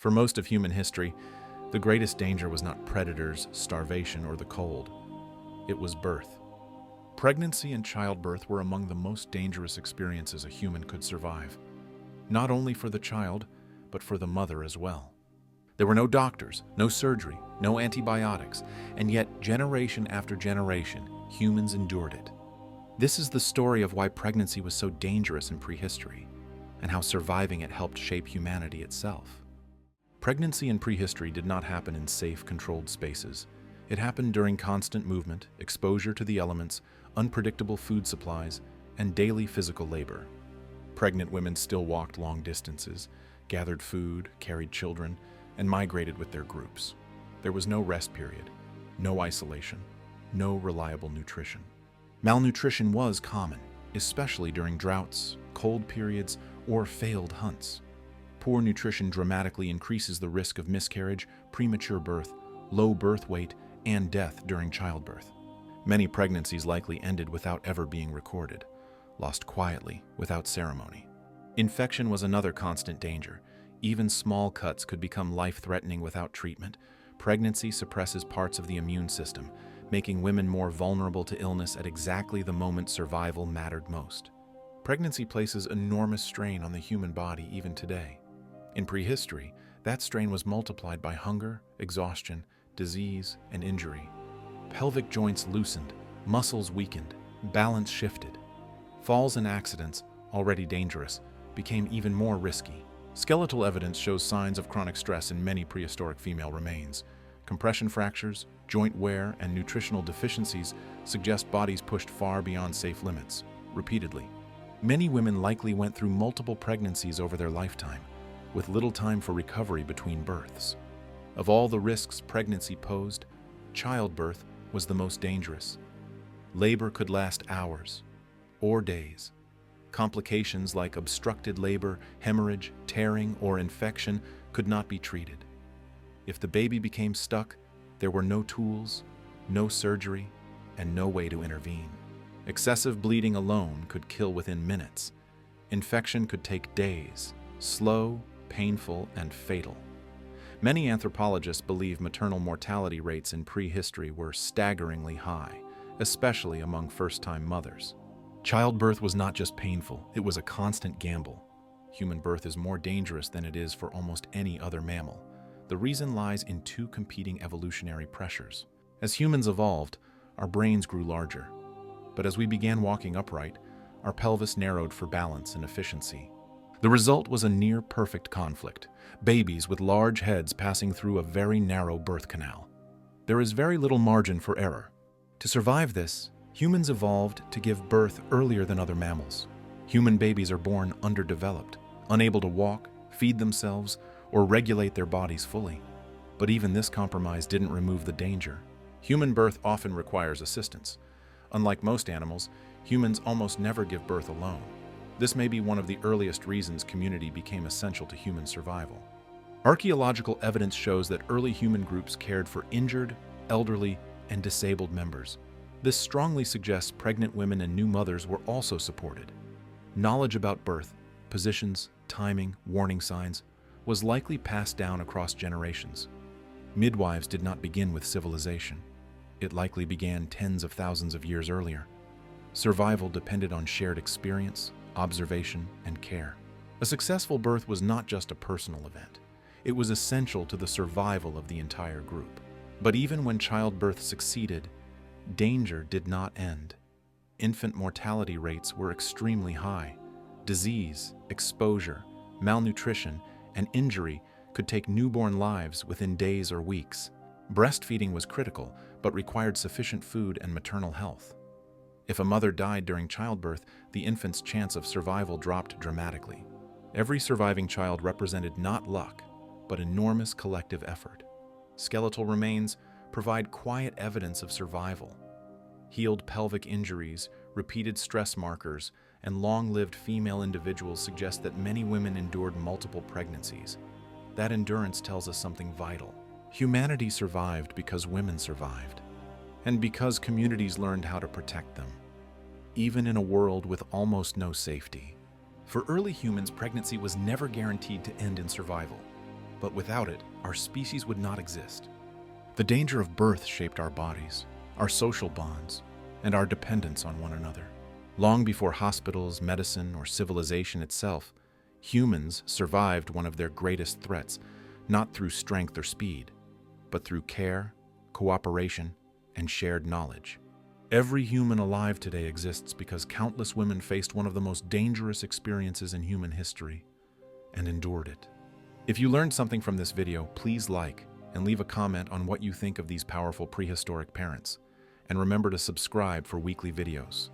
For most of human history, the greatest danger was not predators, starvation, or the cold. It was birth. Pregnancy and childbirth were among the most dangerous experiences a human could survive, not only for the child, but for the mother as well. There were no doctors, no surgery, no antibiotics, and yet generation after generation, humans endured it. This is the story of why pregnancy was so dangerous in prehistory, and how surviving it helped shape humanity itself. Pregnancy in prehistory did not happen in safe, controlled spaces. It happened during constant movement, exposure to the elements, unpredictable food supplies, and daily physical labor. Pregnant women still walked long distances, gathered food, carried children, and migrated with their groups. There was no rest period, no isolation, no reliable nutrition. Malnutrition was common, especially during droughts, cold periods, or failed hunts. Poor nutrition dramatically increases the risk of miscarriage, premature birth, low birth weight, and death during childbirth. Many pregnancies likely ended without ever being recorded, lost quietly, without ceremony. Infection was another constant danger. Even small cuts could become life-threatening without treatment. Pregnancy suppresses parts of the immune system, making women more vulnerable to illness at exactly the moment survival mattered most. Pregnancy places enormous strain on the human body even today. In prehistory, that strain was multiplied by hunger, exhaustion, disease, and injury. Pelvic joints loosened, muscles weakened, balance shifted. Falls and accidents, already dangerous, became even more risky. Skeletal evidence shows signs of chronic stress in many prehistoric female remains. Compression fractures, joint wear, and nutritional deficiencies suggest bodies pushed far beyond safe limits, repeatedly. Many women likely went through multiple pregnancies over their lifetime, with little time for recovery between births. Of all the risks pregnancy posed, childbirth was the most dangerous. Labor could last hours or days. Complications like obstructed labor, hemorrhage, tearing, or infection could not be treated. If the baby became stuck, there were no tools, no surgery, and no way to intervene. Excessive bleeding alone could kill within minutes. Infection could take days, slow, painful, and fatal. Many anthropologists believe maternal mortality rates in prehistory were staggeringly high, especially among first-time mothers. Childbirth was not just painful, it was a constant gamble. Human birth is more dangerous than it is for almost any other mammal. The reason lies in two competing evolutionary pressures. As humans evolved, our brains grew larger. But as we began walking upright, our pelvis narrowed for balance and efficiency. The result was a near-perfect conflict, babies with large heads passing through a very narrow birth canal. There is very little margin for error. To survive this, humans evolved to give birth earlier than other mammals. Human babies are born underdeveloped, unable to walk, feed themselves, or regulate their bodies fully. But even this compromise didn't remove the danger. Human birth often requires assistance. Unlike most animals, humans almost never give birth alone. This may be one of the earliest reasons community became essential to human survival. Archaeological evidence shows that early human groups cared for injured, elderly, and disabled members. This strongly suggests pregnant women and new mothers were also supported. Knowledge about birth, positions, timing, warning signs, was likely passed down across generations. Midwives did not begin with civilization. It likely began tens of thousands of years earlier. Survival depended on shared experience, observation, and care. A successful birth was not just a personal event. It was essential to the survival of the entire group. But even when childbirth succeeded, danger did not end. Infant mortality rates were extremely high. Disease, exposure, malnutrition, and injury could take newborn lives within days or weeks. Breastfeeding was critical, but required sufficient food and maternal health. If a mother died during childbirth, the infant's chance of survival dropped dramatically. Every surviving child represented not luck, but enormous collective effort. Skeletal remains provide quiet evidence of survival. Healed pelvic injuries, repeated stress markers, and long-lived female individuals suggest that many women endured multiple pregnancies. That endurance tells us something vital. Humanity survived because women survived, and because communities learned how to protect them, even in a world with almost no safety. For early humans, pregnancy was never guaranteed to end in survival. but without it, our species would not exist. The danger of birth shaped our bodies, our social bonds, and our dependence on one another. Long before hospitals, medicine, or civilization itself, humans survived one of their greatest threats, not through strength or speed, but through care, cooperation, and shared knowledge. Every human alive today exists because countless women faced one of the most dangerous experiences in human history and endured it. If you learned something from this video, please like and leave a comment on what you think of these powerful prehistoric parents. And remember to subscribe for weekly videos.